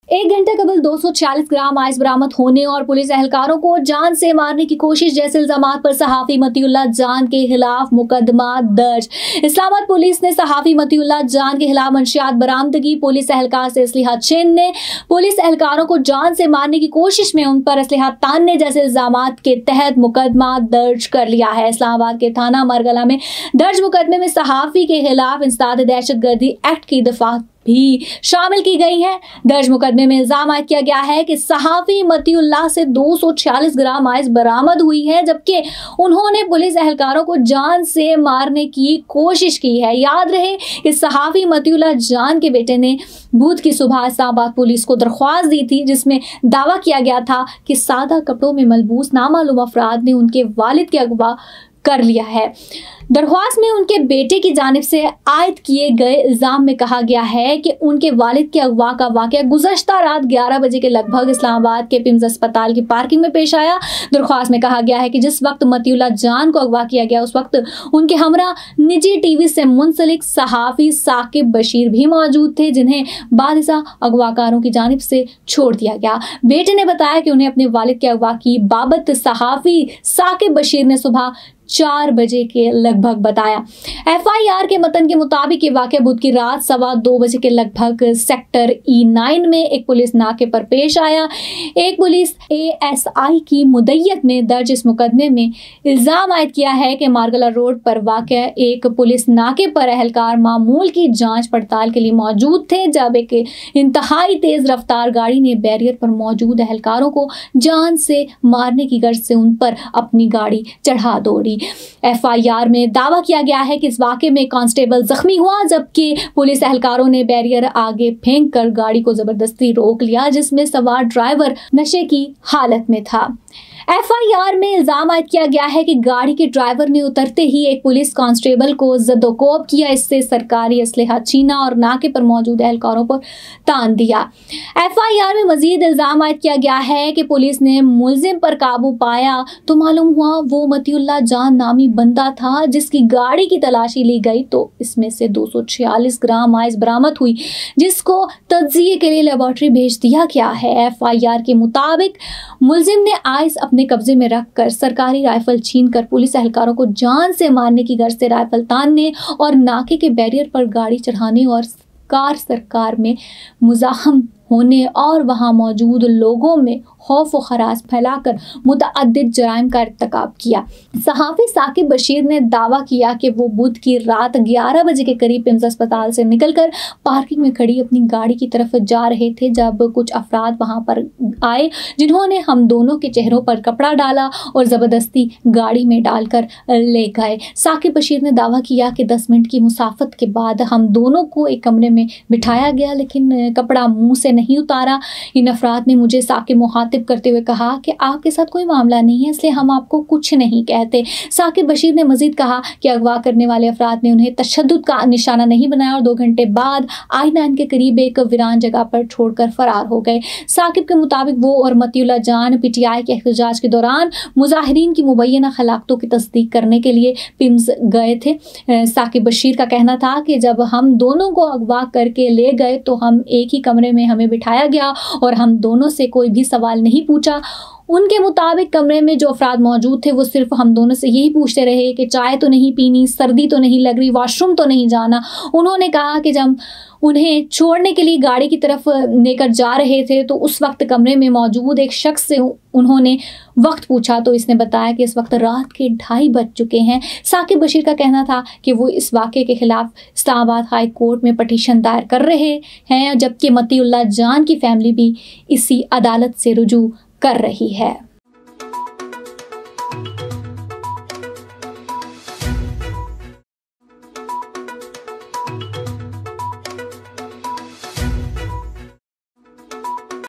एक घंटे कबल 240 ग्राम आइस बरामद होने और पुलिस एहलकारों को जान से मारने की कोशिश जैसे इल्जामात पर सहाफी मतीउल्लाह जान के खिलाफ मुकदमा दर्ज। इस्लामाबाद पुलिस ने सहाफी मतीउल्लाह जान के खिलाफ मंशियात बरामदगी, पुलिस एहलकार से असलहा छीनने, पुलिस एहलकारों को जान से मारने की कोशिश में उन पर असलहा तानने जैसे इल्जामात के तहत मुकदमा दर्ज कर लिया है। इस्लामाबाद के थाना मरगला में दर्ज मुकदमे में सहाफी के खिलाफ इंसदाद दहशतगर्दी एक्ट की दफा भी शामिल की गई है। दर्ज मुकदमे में इल्जाम आयद किया गया है कि सहाफी मतीउल्लाह से 246 ग्राम आइस बरामद हुई है, जबकि उन्होंने पुलिस एहलकारों को जान से मारने की कोशिश की है। याद रहे कि सहाफी मतीउल्लाह जान के बेटे ने बुध की सुबह इस्लामाबाद पुलिस को दरख्वास्त दी थी, जिसमें दावा किया गया था कि सादा कपड़ों में मलबूस नामालूम अफराद ने उनके वालिद के अगवा कर लिया है। दरख्वास्त में उनके बेटे की जानिब से आयद किए गए इल्ज़ाम में कहा गया है कि उनके वालिद के अगवा का वाक़या गुज़श्ता रात 11 बजे के लगभग इस्लामाबाद के पिम्स अस्पताल की पार्किंग में पेश आया। दरख्वास्त में कहा गया है कि जिस वक्त मतीउल्लाह जान को अगवा किया गया उस वक्त उनके हमरा निजी टीवी से मुंसलिक सहाफ़ी साकिब बशीर भी मौजूद थे, जिन्हें बादिसा अगवाकारों की जानिब से छोड़ दिया गया। बेटे ने बताया कि उन्हें अपने वालिद के अगवा की बाबत सहाफ़ी साकिब बशीर ने सुबह 4 बजे के लगभग बताया। FIR के मतन के मुताबिक ये वाक़या बुध की रात 2:15 बजे के लगभग सेक्टर E9 में एक पुलिस नाके पर पेश आया। एक पुलिस ASI की मुद्दत ने दर्ज इस मुकदमे में इल्ज़ाम आयद किया है कि मारगला रोड पर वाक़या एक पुलिस नाके पर एहलकार मामूल की जांच पड़ताल के लिए मौजूद थे, जब एक इंतहाई तेज़ रफ्तार गाड़ी ने बैरियर पर मौजूद एहलकारों को जान से मारने की गर्ज से उन पर अपनी गाड़ी चढ़ा दौड़ी। FIR में दावा किया गया है कि इस वाक़े में कांस्टेबल जख्मी हुआ, जबकि पुलिस एहलकारों ने बैरियर आगे फेंक कर गाड़ी को जबरदस्ती रोक लिया, जिसमें सवार ड्राइवर नशे की हालत में था। FIR में इल्ज़ाम आयद किया गया है कि गाड़ी के ड्राइवर ने उतरते ही एक पुलिस कांस्टेबल को ज़दोकोब किया, इससे सरकारी असलहा छीना और नाके पर मौजूद एहलकारों पर तान दिया। FIR में मजीद इल्ज़ाम आयद किया गया है कि पुलिस ने मुलजिम पर काबू पाया तो मालूम हुआ वो मतीउल्लाह जान नामी बंदा था, जिसकी गाड़ी की तलाशी ली गई तो इसमें से 246 ग्राम आइस बरामद हुई, जिसको तज्जिये के लिए लेबॉर्ट्री भेज दिया गया है। FIR के मुताबिक मुलजिम ने आइस अपने कब्जे में रखकर सरकारी राइफल छीनकर पुलिस एहलकारों को जान से मारने की गर्ज से राइफल तानने और नाके के बैरियर पर गाड़ी चढ़ाने और कार सरकार में मुज़ाहम होने और वहां मौजूद लोगों में खौफ व खराश फैलाकर मुतअद्दिद जराइम का इर्तिकाब किया। सहाफ़ी साकिब बशीर ने दावा किया कि वो बुध की रात 11 बजे के करीब पिम्स अस्पताल से निकलकर पार्किंग में खड़ी अपनी गाड़ी की तरफ जा रहे थे, जब कुछ अफराद वहां पर आए जिन्होंने हम दोनों के चेहरों पर कपड़ा डाला और ज़बरदस्ती गाड़ी में डालकर ले गए। साकिब बशीर ने दावा किया कि 10 मिनट की मुसाफत के बाद हम दोनों को एक कमरे में बिठाया गया, लेकिन कपड़ा मुँह से नहीं उतारा। इन अफराद ने मुझे साकिब मुखातिब करते हुए कहा कि आपके साथ कोई मामला नहीं है, इसलिए हम आपको कुछ नहीं कहते। साकिब बशीर ने मजीद कहा कि अगवा करने वाले अफराद ने उन्हें तशद्दुद का निशाना नहीं बनाया और 2 घंटे बाद I9 के करीब एक वीरान जगह पर छोड़कर फरार हो गए। साकिब के मुताबिक वो और मतीउल्लाह जान PTI के एहतजाज के दौरान मुजाहिरीन की मुबैना खलाकतों की तस्दीक करने के लिए पिम्स गए थे। साकिब बशीर का कहना था कि जब हम दोनों को अगवा करके ले गए तो हम एक ही कमरे में हमें बिठाया गया और हम दोनों से कोई भी सवाल नहीं पूछा। उनके मुताबिक कमरे में जो अफराद मौजूद थे वो सिर्फ हम दोनों से यही पूछते रहे कि चाय तो नहीं पीनी, सर्दी तो नहीं लग रही, वॉशरूम तो नहीं जाना। उन्होंने कहा कि जब उन्हें छोड़ने के लिए गाड़ी की तरफ लेकर जा रहे थे तो उस वक्त कमरे में मौजूद एक शख्स से उन्होंने वक्त पूछा तो इसने बताया कि इस वक्त रात के 2:30 बज चुके हैं। साकिब बशीर का कहना था कि वो इस वाक़े के खिलाफ इस्लामाबाद हाई कोर्ट में पटिशन दायर कर रहे हैं, जबकि मतीउल्लाह जान की फैमिली भी इसी अदालत से रुजू कर रही है।